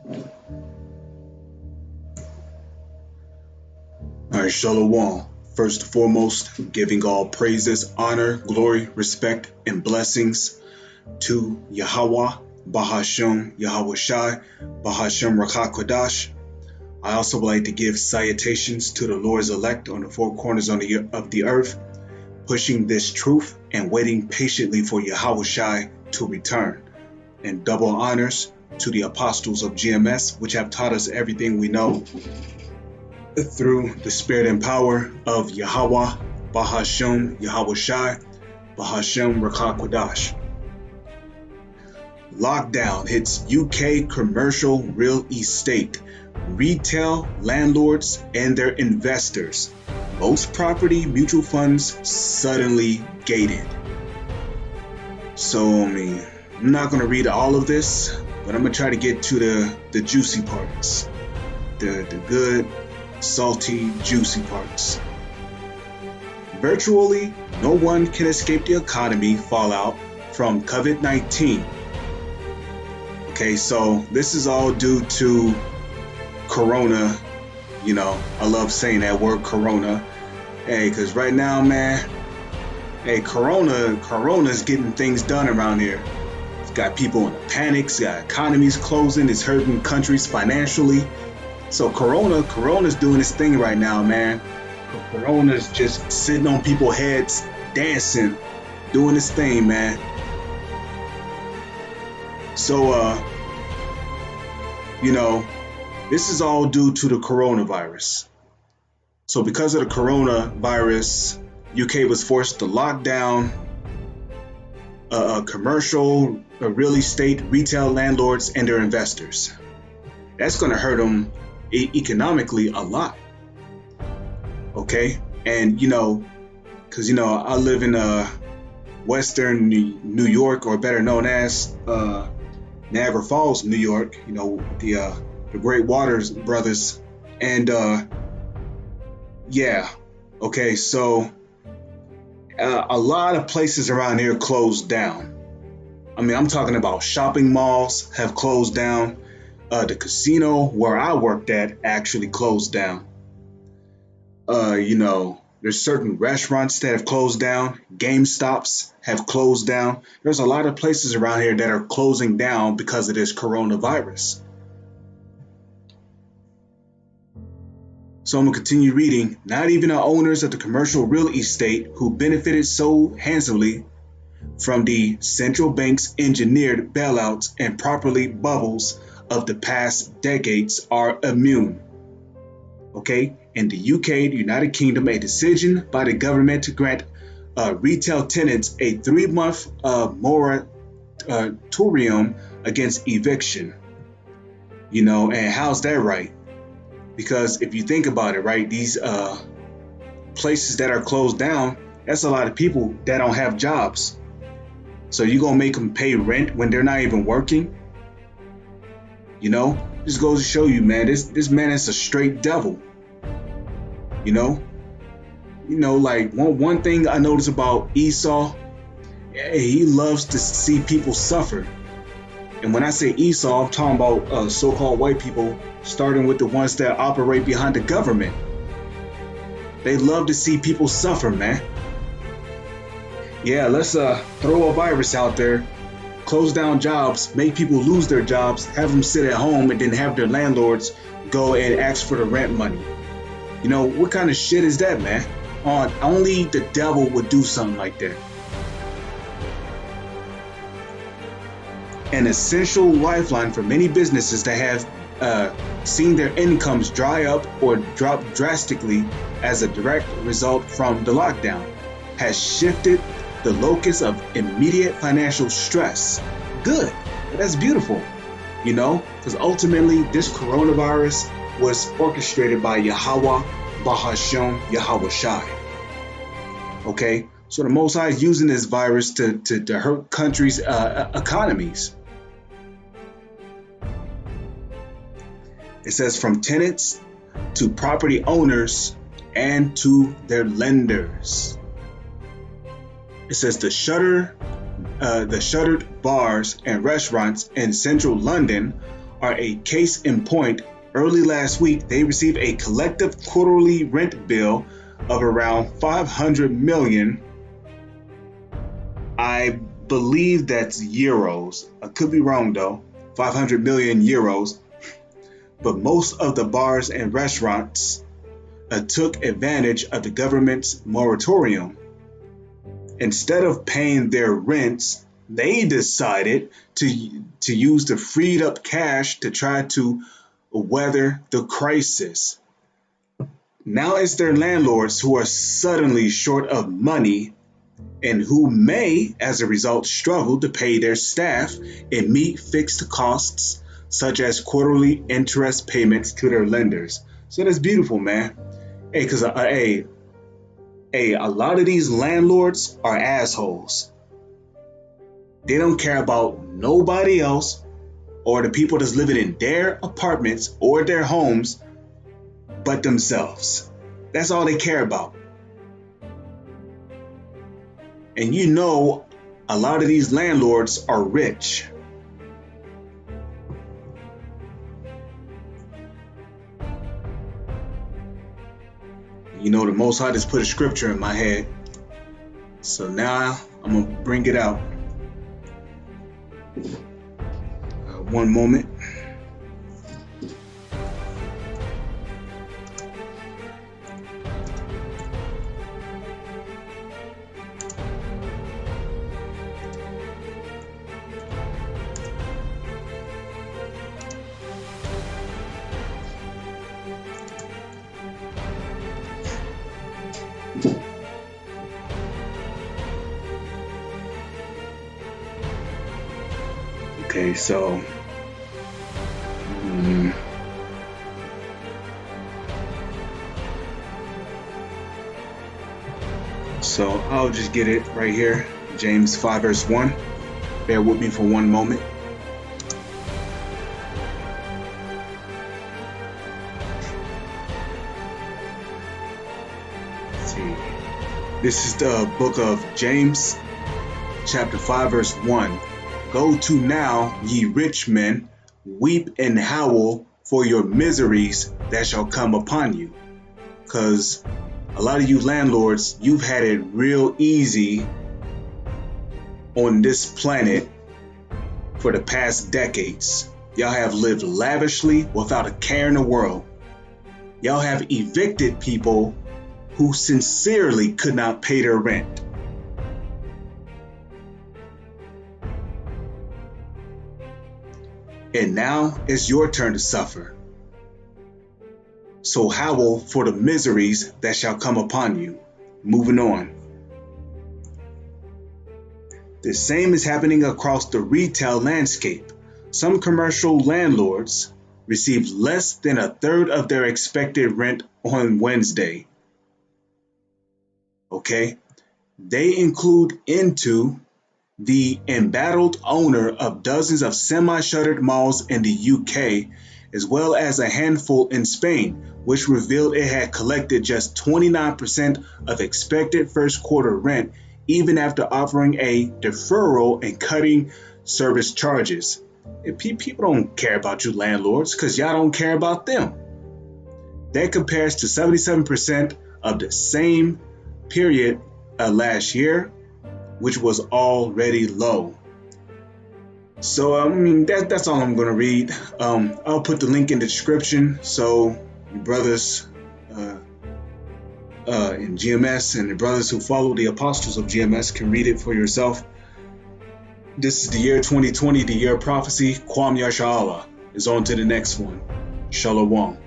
All right, Shalom. First and foremost, giving all praises, honor, glory, respect, and blessings to Yahweh, Bahashem, Yahweh Shai, Bahashem Rakah Kodash. I also would like to give salutations to the Lord's elect on the four corners of the earth, pushing this truth and waiting patiently for Yahweh Shai to return. And double honors to the apostles of GMS, which have taught us everything we know through the spirit and power of Yahweh, Bahashem, Yahweh Shai, Bahashem Rakah Kodash. Lockdown hits UK commercial real estate, retail landlords, and their investors. Most property mutual funds suddenly gated. So, I'm not going to read all of this, but I'm going to try to get to the juicy parts. The good, salty, juicy parts. Virtually, no one can escape the economy fallout from COVID-19. Okay, so this is all due to Corona. I love saying that word, Corona. Hey, because right now, man, Corona's getting things done around here. It's got people in a panic, it's got economies closing, it's hurting countries financially. So Corona's doing its thing right now, man. Corona's just sitting on people's heads, dancing, doing its thing, man. So, this is all due to the coronavirus. So because of the coronavirus, UK was forced to lock down commercial, real estate, retail landlords, and their investors. That's going to hurt them economically a lot. Okay? And, because, I live in Western New York, or better known as Niagara Falls, New York, the Great Waters brothers. And, okay, so a lot of places around here closed down. I'm talking about shopping malls have closed down. The casino where I worked at actually closed down. There's certain restaurants that have closed down. GameStops have closed down. There's a lot of places around here that are closing down because of this coronavirus. So I'm going to continue reading. Not even the owners of the commercial real estate who benefited so handsomely from the central bank's engineered bailouts and properly bubbles of the past decades are immune. Okay, in the UK, the United Kingdom, a decision by the government to grant retail tenants a 3-month moratorium against eviction. And how's that right? Because if you think about it, right, these places that are closed down, that's a lot of people that don't have jobs. So you're going to make them pay rent when they're not even working? Just goes to show you, man, this man is a straight devil. Like one thing I notice about Esau, he loves to see people suffer. And when I say Esau, I'm talking about so-called white people, starting with the ones that operate behind the government. They love to see people suffer, man. Yeah, let's throw a virus out there, close down jobs, make people lose their jobs, have them sit at home, and then have their landlords go and ask for the rent money. What kind of shit is that, man? Only the devil would do something like that. An essential lifeline for many businesses that have seen their incomes dry up or drop drastically as a direct result from the lockdown has shifted the locus of immediate financial stress. Good. That's beautiful. Because ultimately this coronavirus was orchestrated by Yahweh, Bahashem, Yahweh Shai. Okay? So the Most High is using this virus to hurt countries' economies. It says from tenants to property owners and to their lenders. It says the shuttered bars and restaurants in central London are a case in point. Early last week, they received a collective quarterly rent bill of around 500 million. I believe that's euros. I could be wrong though. 500 million euros. But most of the bars and restaurants took advantage of the government's moratorium. Instead of paying their rents, they decided to use the freed up cash to try to weather the crisis. Now it's their landlords who are suddenly short of money and who may, as a result, struggle to pay their staff and meet fixed costs, such as quarterly interest payments to their lenders. So that's beautiful, man. Hey, because a lot of these landlords are assholes. They don't care about nobody else or the people that's living in their apartments or their homes but themselves. That's all they care about. And you know, a lot of these landlords are rich. You know, the Most High just put a scripture in my head. So now I'm going to bring it out. One moment. Okay, so I'll just get it right here. James 5 verse 1. Bear with me for one moment. Let's see. This is the book of James, chapter 5 verse 1. Go to now, ye rich men, weep and howl for your miseries that shall come upon you. Because a lot of you landlords, you've had it real easy on this planet for the past decades. Y'all have lived lavishly without a care in the world. Y'all have evicted people who sincerely could not pay their rent. And now it's your turn to suffer. So howl for the miseries that shall come upon you. Moving on. The same is happening across the retail landscape. Some commercial landlords received less than a third of their expected rent on Wednesday. Okay? They include into the embattled owner of dozens of semi-shuttered malls in the UK, as well as a handful in Spain, which revealed it had collected just 29% of expected first quarter rent, even after offering a deferral and cutting service charges. People don't care about you landlords because y'all don't care about them. That compares to 77% of the same period last year, which was already low. So, that's all I'm going to read. I'll put the link in the description so your brothers in GMS and the brothers who follow the apostles of GMS can read it for yourself. This is the year 2020, the year of prophecy. Kwam Yasha Allah is on to the next one. Shalom.